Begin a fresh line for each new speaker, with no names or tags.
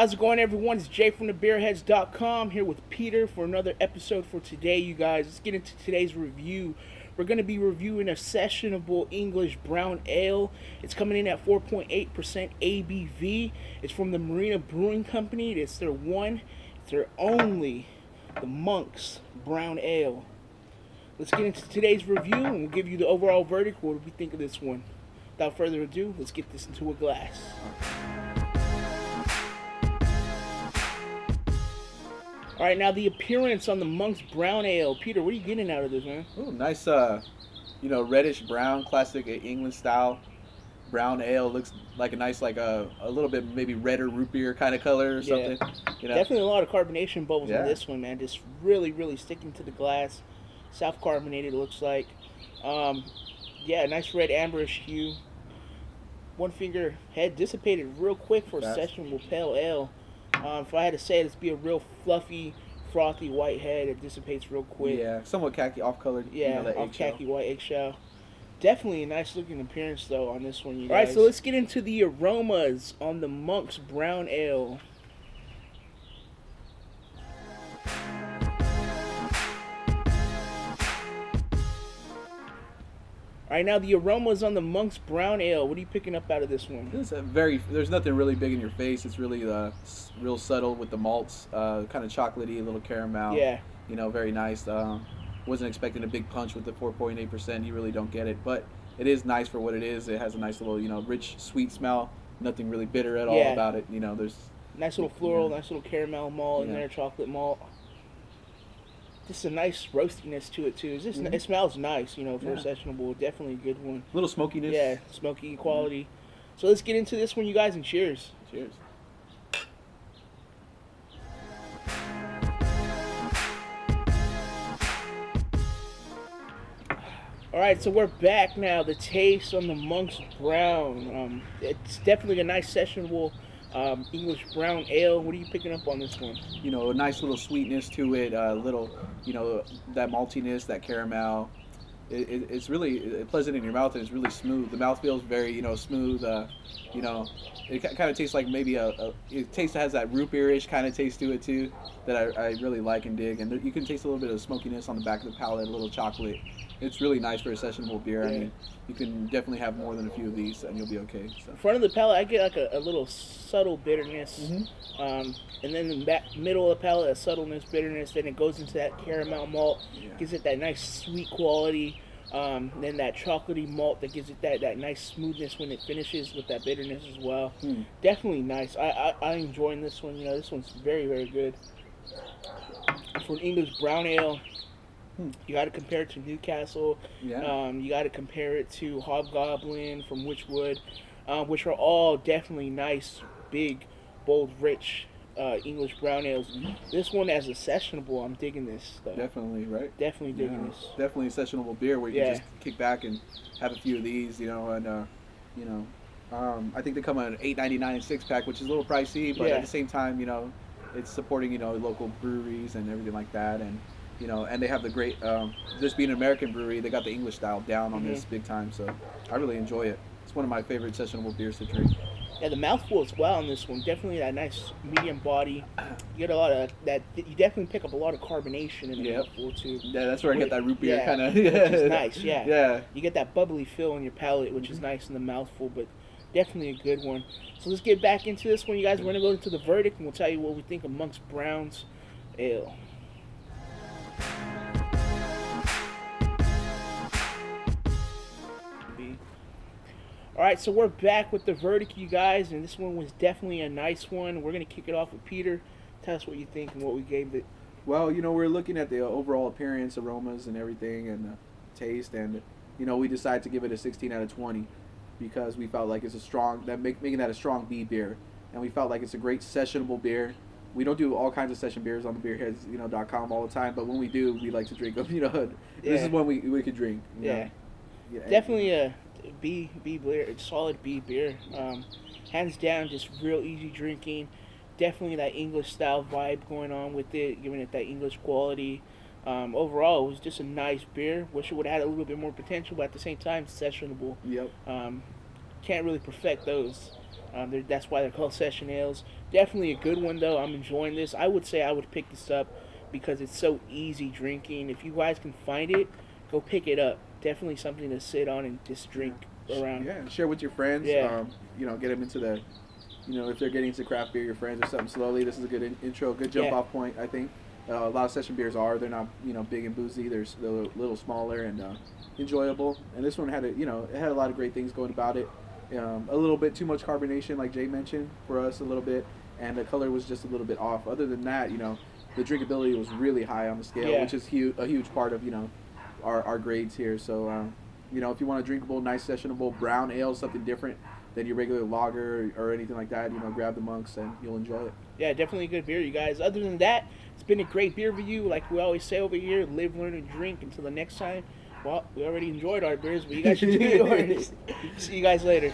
How's it going, everyone? It's Jay from thebeerheads.com here with Peter for another episode for today, you guys. Let's get into today's review. We're going to be reviewing a sessionable English brown ale. It's coming in at 4.8% ABV. It's from the Marina Brewing Company. It's their only, the Monk's Brown Ale. Let's get into today's review and we'll give you the overall verdict. What do we think of this one? Without further ado, let's get this into a glass. All right, now the appearance on the Monk's Brown Ale. Peter, what are you getting out of this, man?
Ooh, nice, reddish brown, classic England style brown ale. Looks like a nice, a little bit maybe redder root beer kind of color or something. You know?
Definitely a lot of carbonation bubbles in this one, man. Just really sticking to the glass. Self-carbonated, it looks like. Yeah, nice red amberish hue. One finger head dissipated real quick for a sessionable pale ale. If I had to say it, it's be a real fluffy, frothy white head. It dissipates real quick.
Yeah, somewhat khaki off-colored.
Yeah, off khaki white eggshell. Definitely a nice looking appearance though on this one, you guys. All right, so let's get into the aromas on the Monk's Brown Ale. All right, now the aromas on the Monk's Brown Ale. What are you picking up out of this one?
It's there's nothing really big in your face. It's really real subtle with the malts, kind of chocolatey, a little caramel.
Yeah.
You know, very nice. Wasn't expecting a big punch with the 4.8%. You really don't get it, but it is nice for what it is. It has a nice little, rich, sweet smell. Nothing really bitter at all about it. You know, there's
nice little floral, nice little caramel malt in there, chocolate malt. Just a nice roastiness to it too. It smells nice, for a sessionable. Definitely a good one.
Little smokiness.
Yeah, smoky quality. So let's get into this one, you guys, and cheers.
Cheers.
All right, so we're back now. The taste on the Monk's Brown. It's definitely a nice sessionable English brown ale. What are you picking up on this one?
A nice little sweetness to it, little, that maltiness, that caramel. It's really pleasant in your mouth, and it's really smooth. The mouth feels very, smooth. It kind of tastes like maybe it has that root beerish kind of taste to it too, that I really like and dig. And you can taste a little bit of smokiness on the back of the palate, a little chocolate. It's really nice for a sessionable beer.
Yeah.
I mean, you can definitely have more than a few of these, and you'll be okay. So.
In front of the palate, I get like a little subtle bitterness, and then the middle of the palate, a subtleness, bitterness. Then it goes into that caramel malt, gives it that nice sweet quality. Then that chocolatey malt that gives it that nice smoothness when it finishes with that bitterness as well. Definitely nice. I'm enjoying this one. This one's very good. For an English brown ale, you got to compare it to Newcastle.
Yeah.
You got to compare it to Hobgoblin from Witchwood, which are all definitely nice, big, bold, rich English brown ales. This one as a sessionable, I'm digging this though.
Definitely, right?
Definitely digging this.
Definitely a sessionable beer where you can just kick back and have a few of these, and I think they come in an $8.99 6-pack, which is a little pricey, but at the same time, it's supporting local breweries and everything like that, and and they have the great, this being an American brewery, they got the English style down on this big time, so I really enjoy it. It's one of my favorite sessionable beers to drink.
Yeah, the mouthfeel as well on this one. Definitely that nice medium body. You get a lot of that. You definitely pick up a lot of carbonation in the mouthfeel too.
Yeah, that's where I get that root beer kind of.
Which is nice. Yeah.
Yeah.
You get that bubbly feel in your palate, which is nice in the mouthful, but definitely a good one. So let's get back into this one, you guys. We're gonna go into the verdict, and we'll tell you what we think of Monk's Brown's Ale. Alright, so we're back with the verdict, you guys, and this one was definitely a nice one. We're going to kick it off with Peter. Tell us what you think and what we gave it.
Well, we're looking at the overall appearance, aromas, and everything, and taste, and, we decided to give it a 16 out of 20 because we felt like it's a strong, making that a strong B beer, and we felt like it's a great sessionable beer. We don't do all kinds of session beers on the beerheads.com all the time, but when we do, we like to drink them, This is one we could drink.
Yeah. Definitely a B beer, solid B beer. Hands down, just real easy drinking. Definitely that English style vibe going on with it, giving it that English quality. Overall, it was just a nice beer. Wish it would have had a little bit more potential, but at the same time, sessionable.
Yep.
can't really perfect those. That's why they're called session ales. Definitely a good one though. I'm enjoying this. I would say I would pick this up because it's so easy drinking. If you guys can find it, go pick it up. Definitely something to sit on and just drink around.
Yeah, share with your friends.
Yeah.
Get them into the, if they're getting into craft beer, your friends or something slowly. This is a good intro, good jump off point, I think. A lot of session beers they're not, big and boozy. They're a little smaller and enjoyable. And this one had it had a lot of great things going about it. A little bit too much carbonation, like Jay mentioned, for us a little bit, and the color was just a little bit off. Other than that, the drinkability was really high on the scale, which is a huge part of our grades here. So if you want a drinkable, nice sessionable brown ale, something different than your regular lager or anything like that, grab the Monks and you'll enjoy it.
Yeah, definitely a good beer, you guys. Other than that, it's been a great beer review. Like we always say over here, live, learn, and drink. Until the next time, well, we already enjoyed our beers, but you guys should do yours. See you guys later.